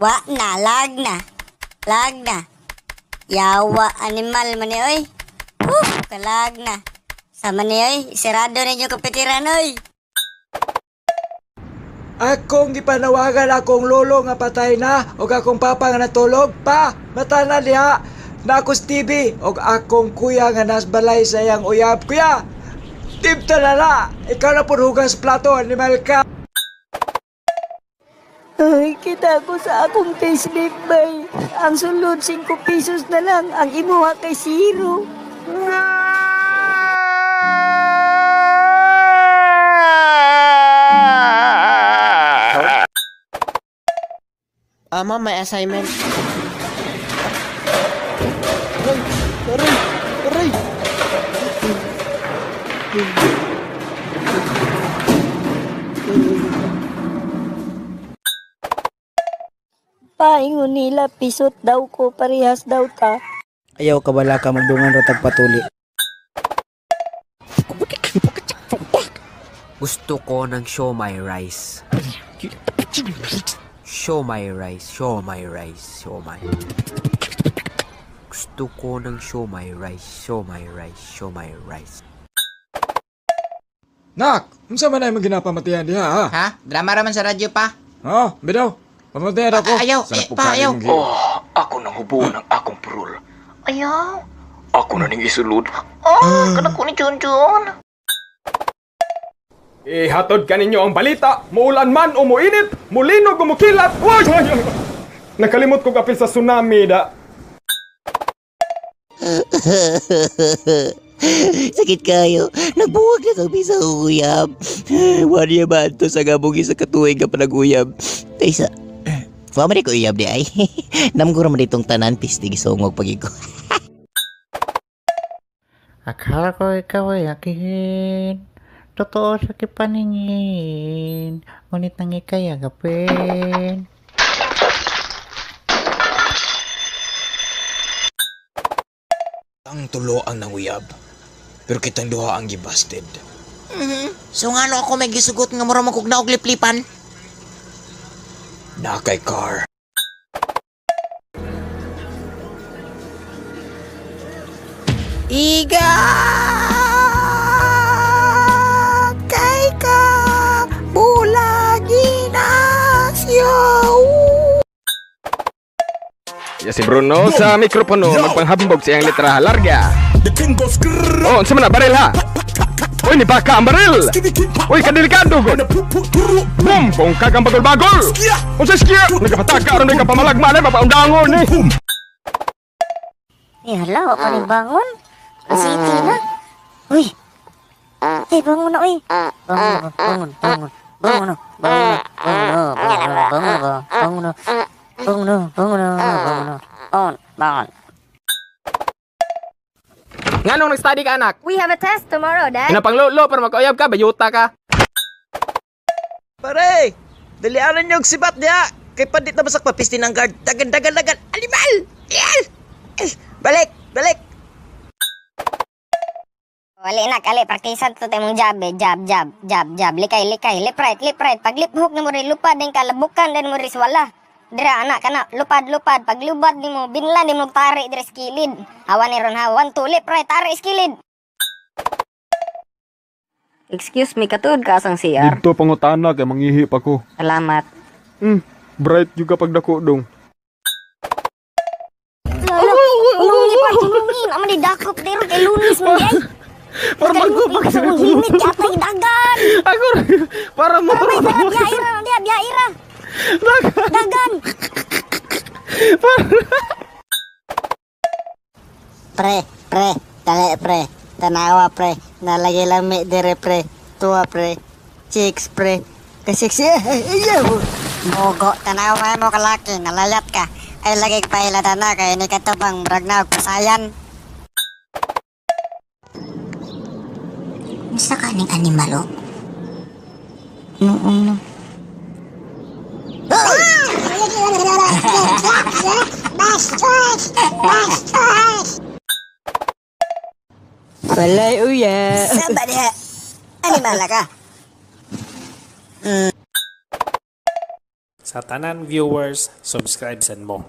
Wa na, lag na. Lag na. Yawa, animal man ni, oy. Kalag na. Sama ni, oy. Sirado ninyo kapitiran, oy. Akong gipanawagan akong lolo nga patay na o akong papa nga natulog pa. Mata na diha. Na akong TV o akong kuya nga nasbalay sa iyang uyab. Kuya, tipta na na. Ikaw na po hugas plato, animal ka. Ay, kita ko sa akong payslip bay. Ang sulod 5 pesos na lang. Ang imuha kay 0. Ma'am, may assignment. Aray, aray. Paingon nila, pisot daw ko, parehas daw ta. Ayaw ka bala ka magdungan ro tagpatuli. Gusto ko ng show my rice. Show my rice, show my rice, show my. Gusto ko ng show my rice, show my rice, show my rice. Nak, unsa man ay maginapamatihan diha ha? Ha? Drama raman sa radyo pa? Oh, bidaw. Pamatihan ako. Ayaw, pa, ayaw. Ako nang hubo ng akong purul. Ayaw. Ako na ning isulod. Kana ko ni Junjun. Ihatod ka ninyo ang balita. Muulan man o muinit, mulinog o mukilat. Uy! Nakalimot ko kapil sa tsunami da. Sakit kayo. Nagbuwag na kami sa uyab. Wala ba ito sa gabugi sa katuwing ka pa nag-uyab? Taysa, pamari ko uyab di ay. Namgura man itong tanan, pistig sungog pagi ko. Akala ko ikaw ay akin. Totoo sa kipaningin. Ngunit nang ikay agapin. Ang tulo ang nanguyab. Pero kitang duha ang gibasted. So nga no ako may gisugot nga mura magkugna og liplipan? Na kay car. Iga! Kay ka! Bulagi nasyo! Ya si Bruno sa mikropono magpanghambog sa iyang letra larga. Oh, unsa man na baril ha? Uy, ni baka ang baril. Uy, kadelikado gud. Boom, kung kagang bagol-bagol. Unsa skia? Nagapataka ron ka pamalagma na papaundangon ni. Hala, wala pa rin bangon. City na. Uy. Bangon na, uy. Bangon. Bangon na. Nganong nag-study ka, anak? We have a test tomorrow, Dad. Pinapanglulo para magkauyab ka, bayuta ka. Pare! Dalianan niyo og sibat diha. Kay pandit na basak papisti ng guard. Dagan. Animal! Yan! Balik! Wali na, kali. Praktisan to tayo mong jab, eh. Jab. Likay. Lip right. Pag lip hook na mo rin lupad, din kalabukan, din mo rin wala. Dira, anak, kana. Lupad. Pag lubad, di mo, binlan, di mo tari, dira skilid. Hawa ni ron, ha. 1, 2, lip right, tari, skilid. Excuse me, katud ka asang CR. Dito pangutana kay mangihi pa ko. Salamat. Bright juga pag dako dong. Tulungin. Ama di dakop, dero kay lunis mo, di ay. Para magubak Sa mong himit, yatay dagan. Ako para mo. Biyaira. Dagan. Pre. Dali, pre. Tanawa, pre. Nalagay lami, dire, pre. Tua, pre. Chicks, pre. Kasiksi, Mogo, tanawa mo kalaki. Nalayat ka. Ay, lagi pa ilada na. Kaya ni katubang bragnaw pasayan. Sa kaning animal, no. Walay uya. Saba dia. Animal ka. Sa tanan viewers, subscribe mo.